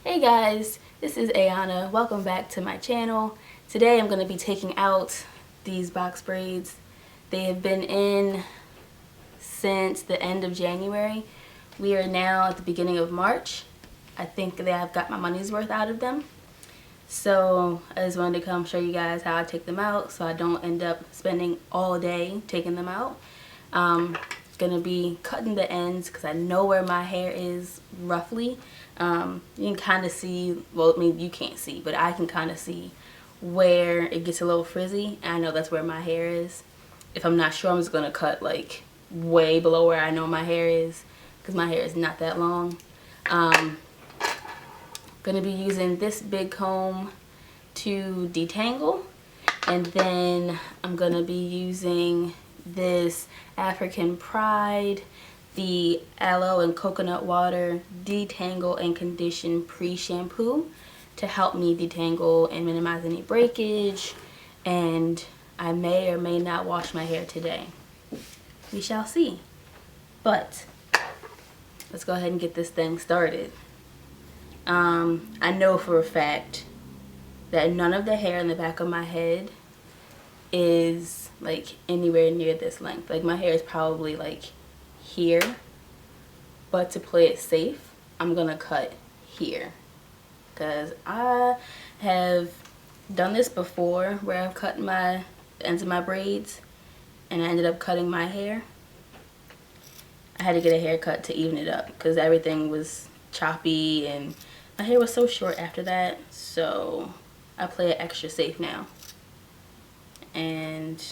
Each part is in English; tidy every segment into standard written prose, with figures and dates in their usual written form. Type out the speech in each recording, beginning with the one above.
Hey guys, this is Ayana. Welcome back to my channel. Today I'm going to be taking out these box braids. They have been in since the end of January. We are now at the beginning of March. I think that I've got my money's worth out of them. So I just wanted to come show you guys how I take them out so I don't end up spending all day taking them out. Gonna be cutting the ends because I know where my hair is roughly. You can kind of see, well, I mean, you can't see, but I can kind of see where it gets a little frizzy, and I know that's where my hair is. If I'm not sure, I'm just gonna cut like way below where I know my hair is because my hair is not that long. Gonna be using this big comb to detangle, and then I'm gonna be using this African Pride, the aloe and coconut water detangle and condition pre-shampoo to help me detangle and minimize any breakage. And I may or may not wash my hair today. We shall see. But let's go ahead and get this thing started. I know for a fact that none of the hair in the back of my head is like anywhere near this length. Like my hair is probably like here, but to play it safe, I'm gonna cut here because I have done this before where I've cut the ends of my braids and I ended up cutting my hair. I had to get a haircut to even it up because everything was choppy and my hair was so short after that, so I play it extra safe now. And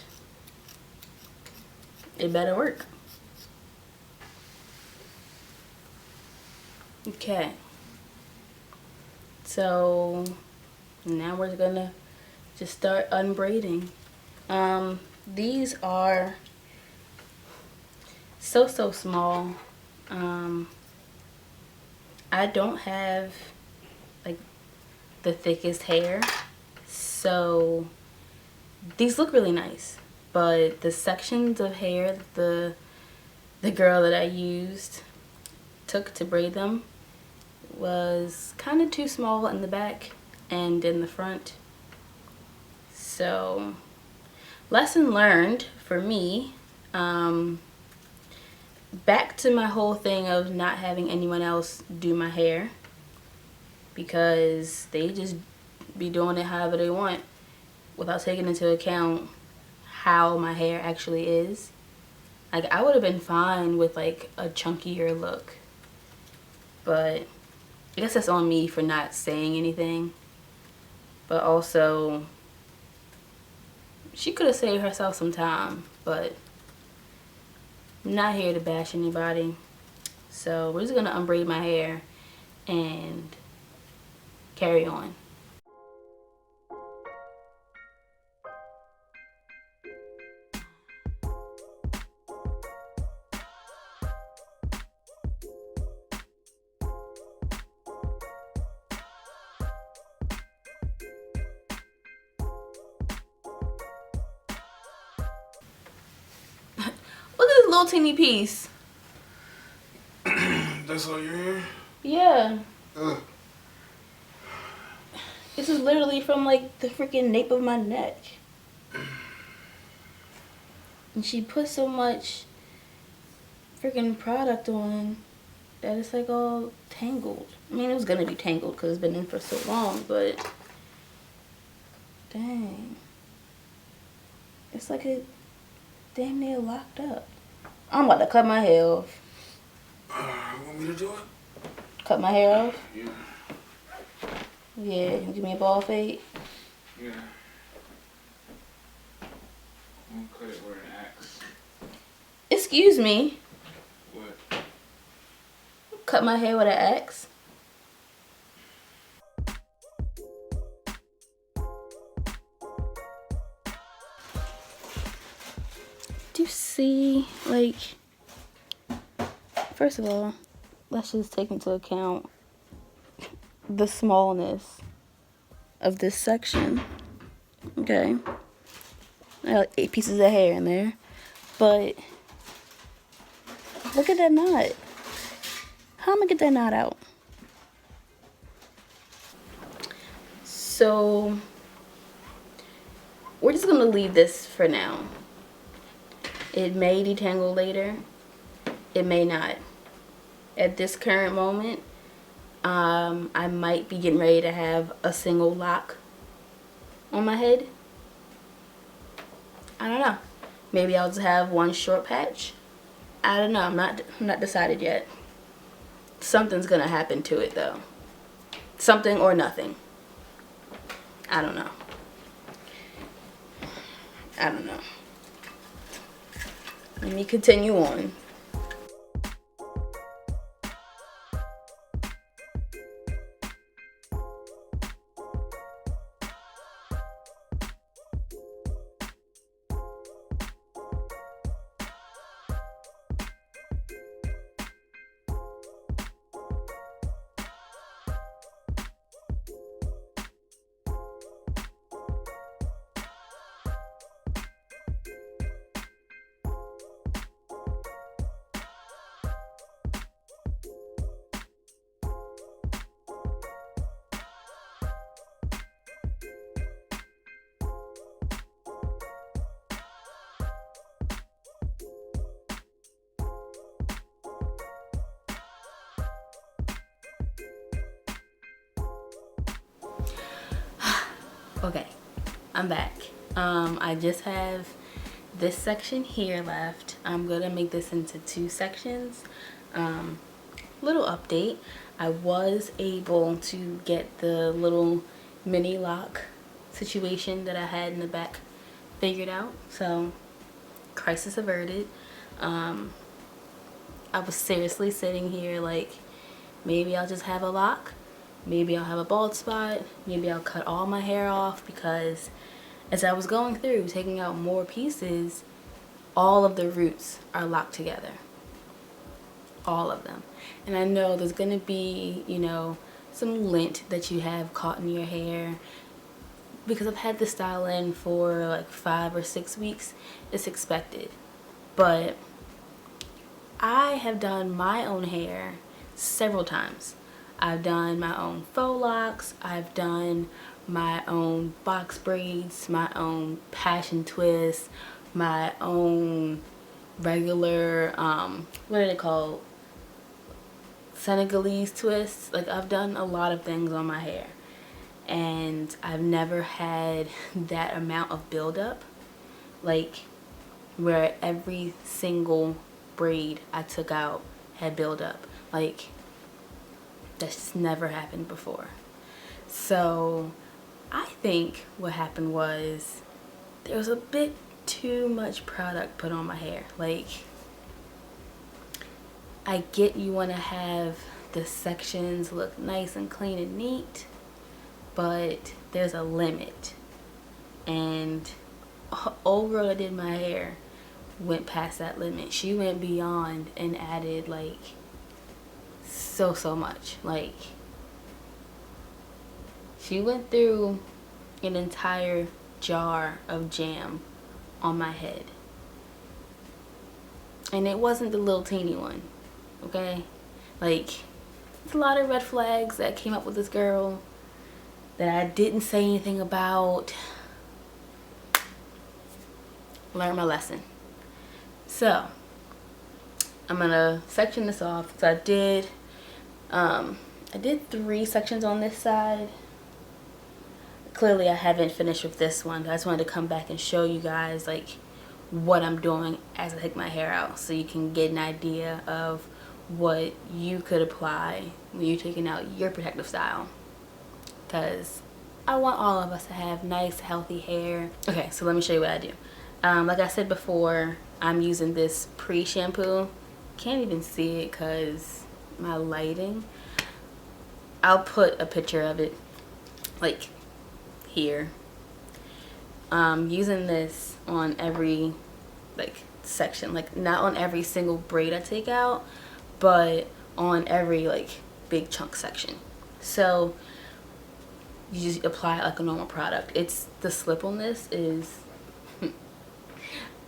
it better work. Okay. So now we're gonna just start unbraiding. These are so small. I don't have like the thickest hair, so these look really nice, but the sections of hair the girl that I used took to braid them was kind of too small in the back and in the front. So lesson learned for me. Back to my whole thing of not having anyone else do my hair because they just be doing it however they want without taking into account how my hair actually is. Like I would have been fine with like a chunkier look, but I guess that's on me for not saying anything. But also she could have saved herself some time, but I'm not here to bash anybody. So we're just gonna unbraid my hair and carry on. Look at this little teeny piece. That's all your hair? Yeah. This is literally from like the freaking nape of my neck. And she put so much freaking product on that it's like all tangled. I mean, it was gonna be tangled because it's been in for so long, but dang. It's like it damn near locked up. I'm about to cut my hair off. Want me to do it? Cut my hair off? Yeah. Yeah, give me a ball fade. Yeah. I'm gonna cut it with an axe. Excuse me. What? Cut my hair with an axe. Do you see, like, first of all, let's just take into account the smallness of this section. Okay. I got like 8 pieces of hair in there. But look at that knot. How am I gonna get that knot out? So we're just gonna leave this for now. It may detangle later, it may not. At this current moment, I might be getting ready to have a single lock on my head. I don't know. Maybe I'll just have one short patch. I don't know. I'm not decided yet. Something's gonna happen to it though. Something or nothing. I don't know. I don't know. Let me continue on. Okay, I'm back. I just have this section here left. I'm gonna make this into 2 sections. Little update. I was able to get the little mini lock situation that I had in the back figured out. So, crisis averted. I was seriously sitting here like, maybe I'll just have a lock. Maybe I'll have a bald spot. Maybe I'll cut all my hair off, because as I was going through taking out more pieces, all of the roots are locked together. All of them. And I know there's gonna be, you know, some lint that you have caught in your hair, because I've had this style in for like 5 or 6 weeks. It's expected. But I have done my own hair several times. I've done my own faux locks, I've done my own box braids, my own passion twists, my own regular, what are they called? Senegalese twists. Like, I've done a lot of things on my hair, and I've never had that amount of buildup, like where every single braid I took out had buildup. Like, that's just never happened before. So I think what happened was there was a bit too much product put on my hair. Like, I get you want to have the sections look nice and clean and neat, but there's a limit. And old girl that did my hair went past that limit. She went beyond and added like so much. Like, she went through an entire jar of jam on my head, and it wasn't the little teeny one. Okay, like, there's a lot of red flags that came up with this girl that I didn't say anything about. Learn my lesson. So I'm gonna section this off. So I did 3 sections on this side. Clearly I haven't finished with this one. I just wanted to come back and show you guys like what I'm doing as I take my hair out, so you can get an idea of what you could apply when you're taking out your protective style, because I want all of us to have nice healthy hair. Okay, so let me show you what I do. Like I said before, I'm using this pre-shampoo. Can't even see it because my lighting. I'll put a picture of it like here. Using this on every like section, like not on every single braid I take out, but on every like big chunk section. So you just apply it like a normal product. It's the slip on this is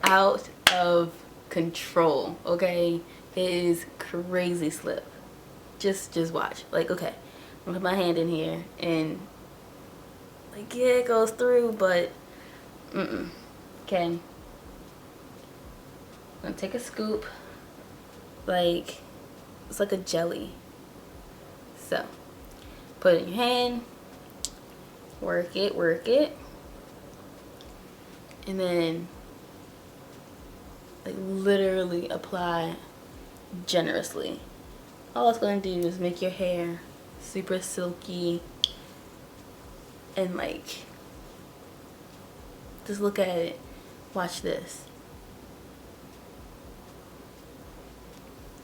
out of control. Okay, it is crazy slip. Just watch. Like, okay, I'm gonna put my hand in here and Like, yeah, it goes through, but okay. I'm gonna take a scoop. Like, it's like a jelly. So, put it in your hand. Work it, work it. And then, like, literally apply generously. All it's gonna do is make your hair super silky and like, just look at it. Watch this.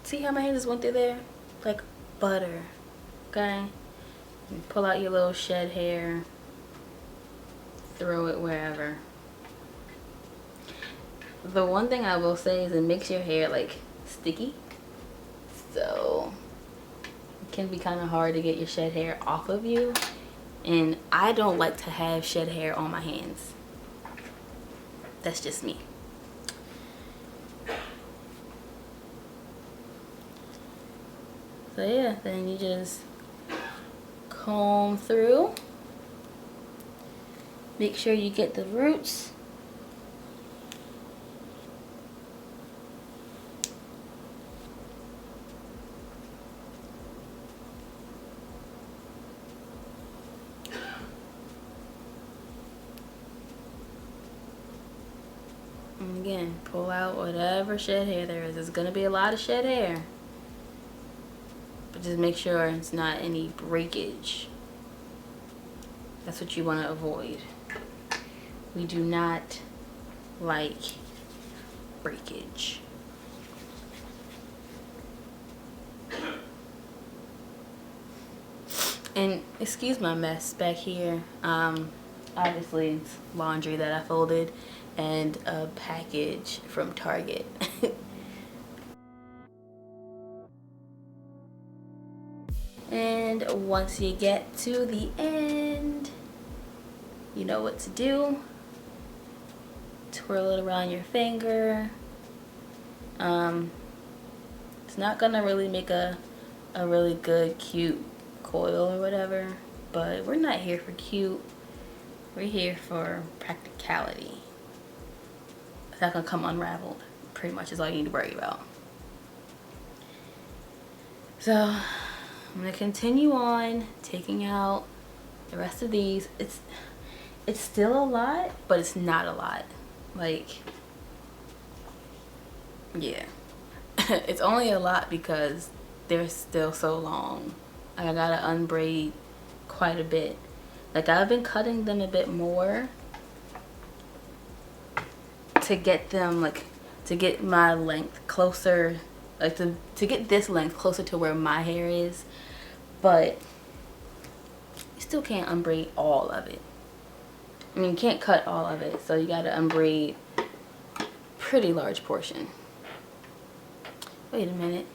See how my hand just went through there? Like butter. Okay? You pull out your little shed hair. Throw it wherever. The one thing I will say is it makes your hair like sticky. So it can be kind of hard to get your shed hair off of you. And I don't like to have shed hair on my hands. That's just me. So yeah, then you just comb through. Make sure you get the roots. And again, pull out whatever shed hair there is. There's gonna be a lot of shed hair. But just make sure it's not any breakage. That's what you want to avoid. We do not like breakage. And excuse my mess back here. Obviously it's laundry that I folded and a package from Target. And once you get to the end, you know what to do. Twirl it around your finger. It's not gonna really make a really good, cute coil or whatever, but we're not here for cute. We're here for practicality. It's not gonna come unraveled. Pretty much is all you need to worry about. So I'm gonna continue on taking out the rest of these. It's still a lot, but it's not a lot. Like, yeah. It's only a lot because they're still so long. I gotta unbraid quite a bit. Like, I've been cutting them a bit more to get them, like, to get my length closer, like to get this length closer to where my hair is. But you still can't unbraid all of it. I mean, you can't cut all of it, so you gotta unbraid pretty large portion. Wait a minute.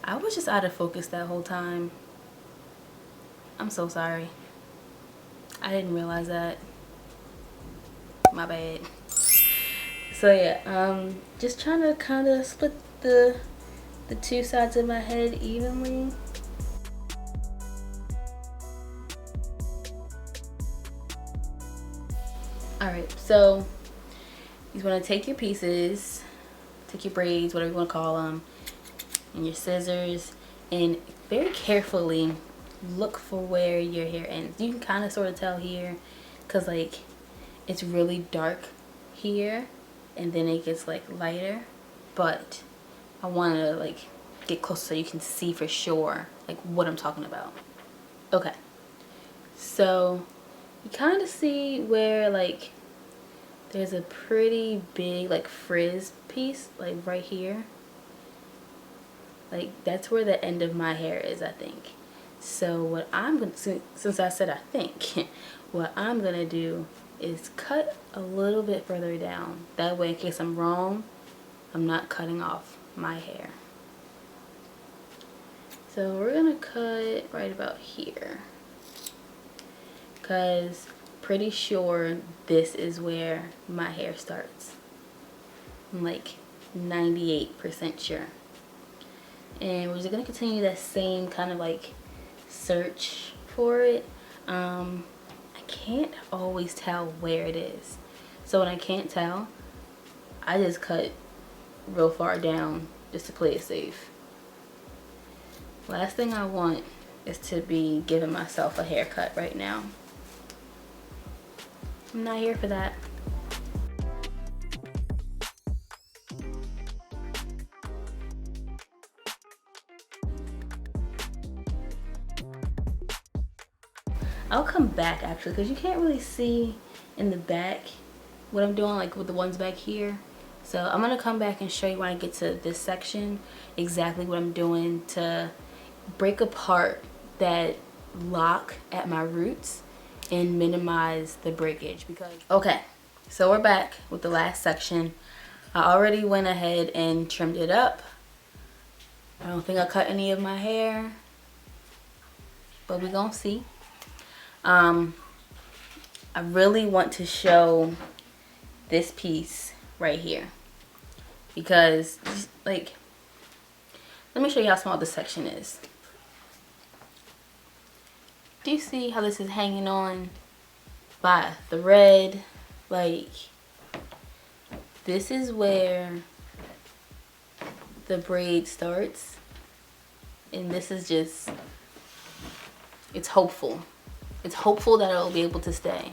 I was just out of focus that whole time. I'm so sorry. I didn't realize that. My bad. So yeah, just trying to kind of split the two sides of my head evenly. Alright, so you want to take your pieces, take your braids, whatever you want to call them, and your scissors, and very carefully look for where your hair ends. You can kind of sort of tell here because like it's really dark here and then it gets like lighter, but I want to like get close so you can see for sure like what I'm talking about. Okay, so you kind of see where like there's a pretty big like frizz piece like right here. Like that's where the end of my hair is, I think. So what I'm gonna, since I said I think, what I'm gonna do is cut a little bit further down. That way, in case I'm wrong, I'm not cutting off my hair. So we're gonna cut right about here, because pretty sure this is where my hair starts. I'm like 98% sure. And we're just gonna continue that same kind of like search for it. can't always tell where it is. So when I can't tell, I just cut real far down just to play it safe. Last thing I want is to be giving myself a haircut right now. I'm not here for that. I'll come back actually, because you can't really see in the back what I'm doing, like with the ones back here. So I'm gonna come back and show you when I get to this section exactly what I'm doing to break apart that lock at my roots and minimize the breakage. Because okay, so we're back with the last section. I already went ahead and trimmed it up. I don't think I cut any of my hair, but we're gonna see. I really want to show this piece right here because, like, let me show you how small this section is. Do you see how this is hanging on by a thread? Like, this is where the braid starts, and this is just, it's hopeful. It's hopeful that it'll be able to stay.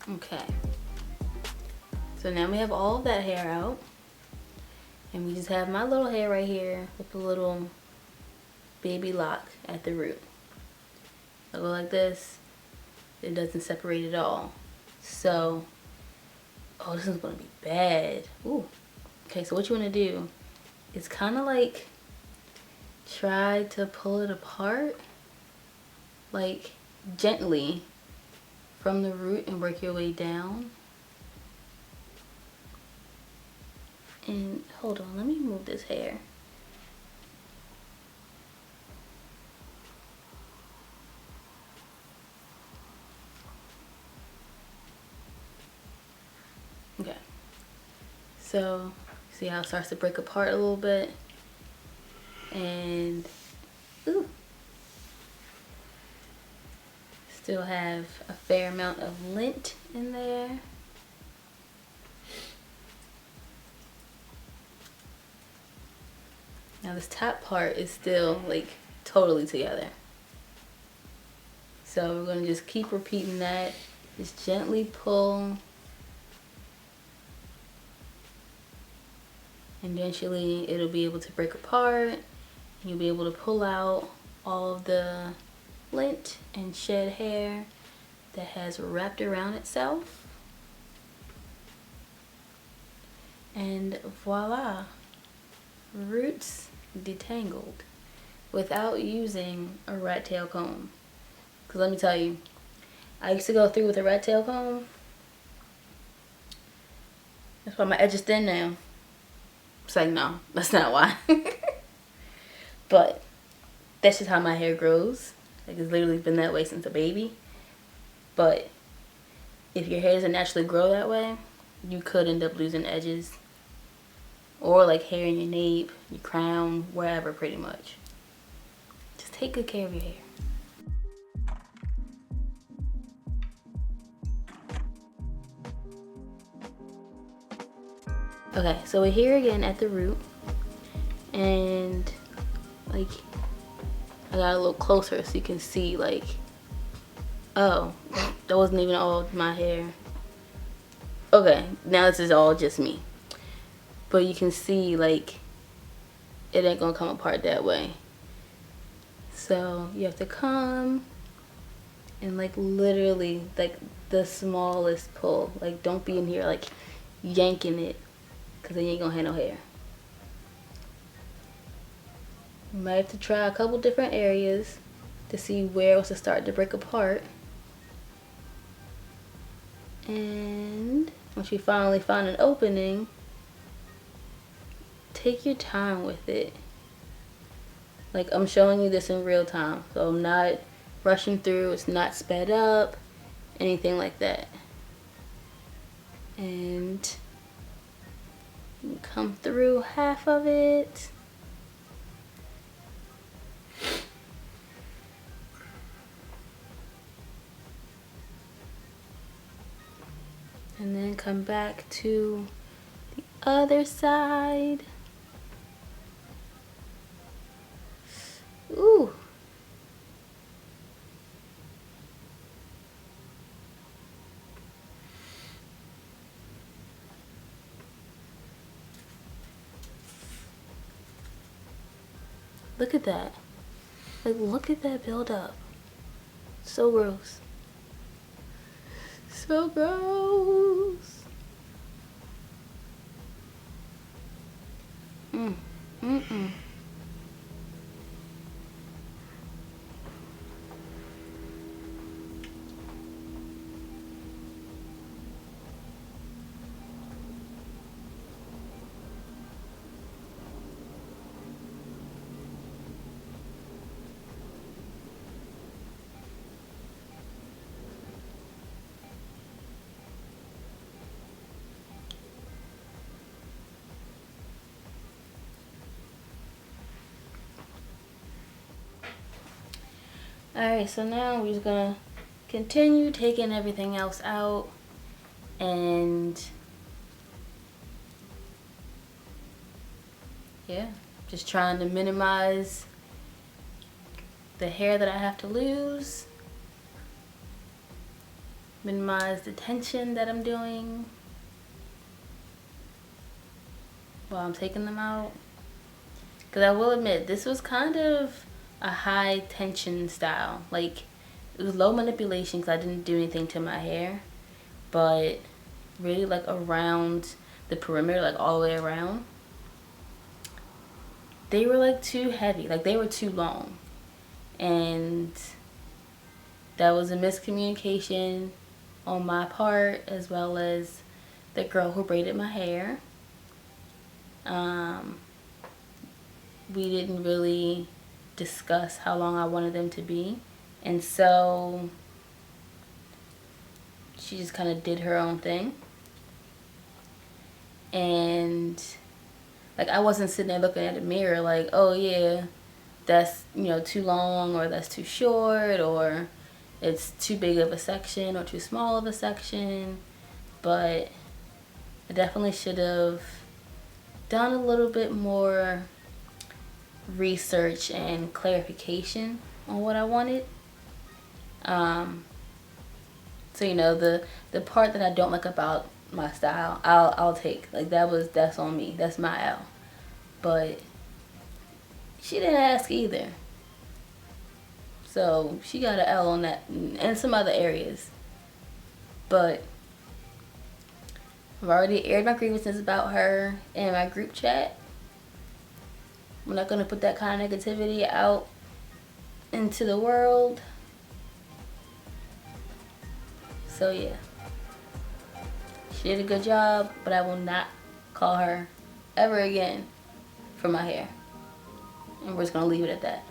Okay. So now we have all of that hair out. And we just have my little hair right here with the little baby lock at the root. I go like this. It doesn't separate at all. So, oh, this is gonna be bad. Ooh. Okay, so what you wanna do is kind of like try to pull it apart, like gently from the root and work your way down. And hold on, let me move this hair. Okay, so see how it starts to break apart a little bit, and ooh, still have a fair amount of lint in there. Now this top part is still like totally together. So we're gonna just keep repeating that. Just gently pull. And eventually it'll be able to break apart. And you'll be able to pull out all of the lint and shed hair that has wrapped around itself. And voila, roots detangled without using a rat tail comb. Because let me tell you, I used to go through with a rat tail comb. That's why my edge is thin now. It's like, no, that's not why. But that's just how my hair grows. Like, it's literally been that way since a baby. But if your hair doesn't naturally grow that way, you could end up losing edges. Or like hair in your nape, your crown, wherever, pretty much. Just take good care of your hair. Okay, so we're here again at the root, and like I got a little closer so you can see, like, oh, that wasn't even all of my hair. Okay, now this is all just me, but you can see, like, it ain't gonna come apart that way. So you have to come and like literally like the smallest pull. Like, don't be in here like yanking it, because then you ain't gonna have no hair. You might have to try a couple different areas to see where it was to start to break apart. And once you finally find an opening, take your time with it. Like, I'm showing you this in real time, so I'm not rushing through. It's not sped up, anything like that. and come through half of it. And then come back to the other side. Ooh. Look at that. Like, look at that build up. So gross. So gross. Mm-mm. Alright, so now we're just gonna continue taking everything else out and yeah, just trying to minimize the hair that I have to lose, minimize the tension that I'm doing while I'm taking them out. Because I will admit, this was kind of a high tension style. Like, it was low manipulation because I didn't do anything to my hair, but really like around the perimeter, like all the way around, they were like too heavy, like they were too long. And that was a miscommunication on my part, as well as the girl who braided my hair. We didn't really discuss how long I wanted them to be, and so she just kind of did her own thing. And like, I wasn't sitting there looking at the mirror like, oh yeah, that's, you know, too long, or that's too short, or it's too big of a section or too small of a section. But I definitely should have done a little bit more research and clarification on what I wanted. So, you know, the part that I don't like about my style, I'll take. Like, that's on me. That's my L. But she didn't ask either. So she got an L on that and some other areas. But I've already aired my grievances about her in my group chat. I'm not going to put that kind of negativity out into the world. So yeah, she did a good job, but I will not call her ever again for my hair. And we're just going to leave it at that.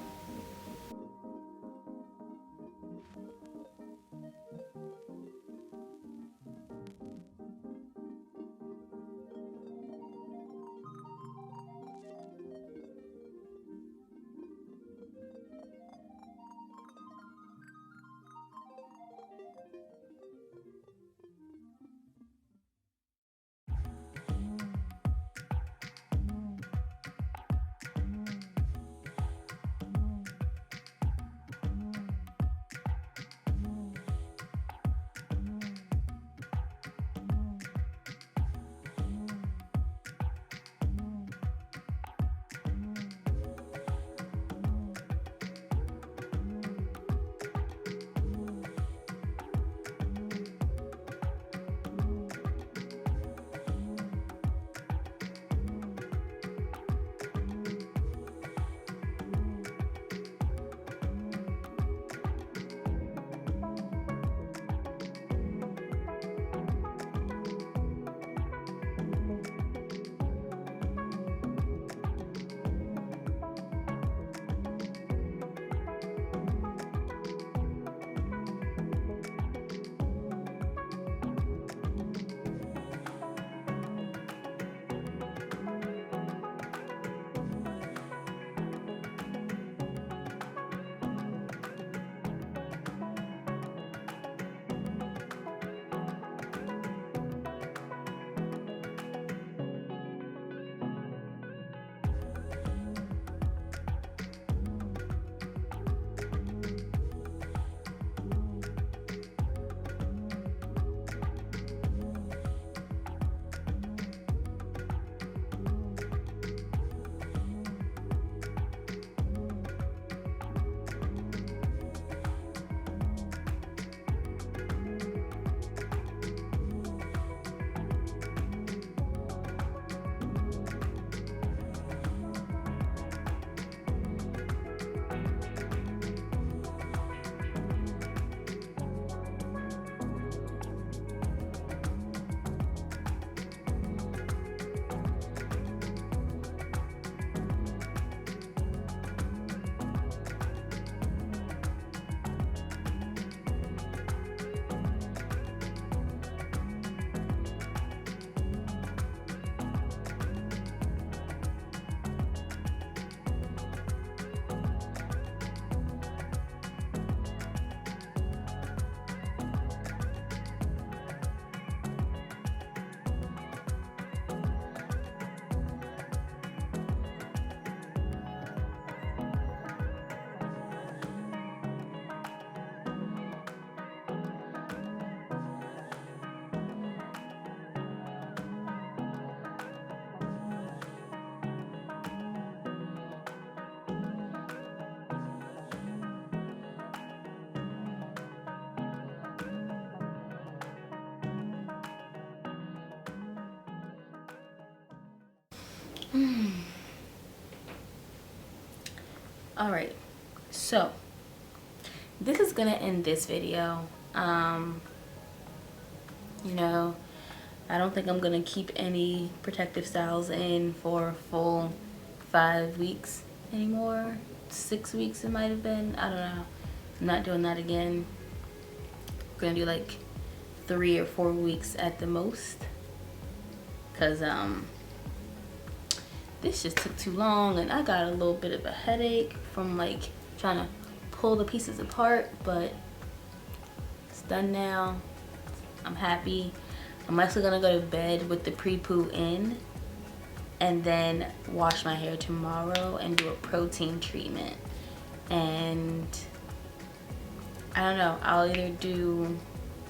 Alright, so this is gonna end this video. You know, I don't think I'm gonna keep any protective styles in for a full 5 weeks anymore. 6 weeks it might have been, I don't know. I'm not doing that again. I'm gonna do like 3 or 4 weeks at the most, because this just took too long and I got a little bit of a headache from like trying to pull the pieces apart, but it's done now. I'm happy. I'm actually gonna go to bed with the pre-poo in and then wash my hair tomorrow and do a protein treatment. And I don't know, I'll either do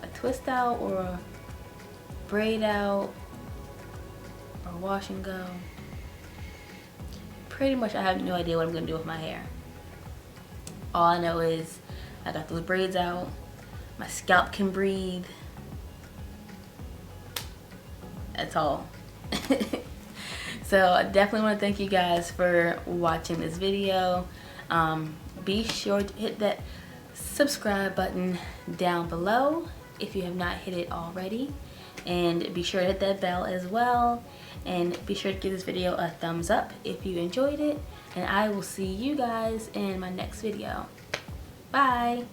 a twist out or a braid out or wash and go. Pretty much I have no idea what I'm gonna do with my hair. All I know is I got those braids out, my scalp can breathe. That's all. So I definitely want to thank you guys for watching this video. Be sure to hit that subscribe button down below if you have not hit it already, and be sure to hit that bell as well, and be sure to give this video a thumbs up if you enjoyed it, and I will see you guys in my next video. Bye.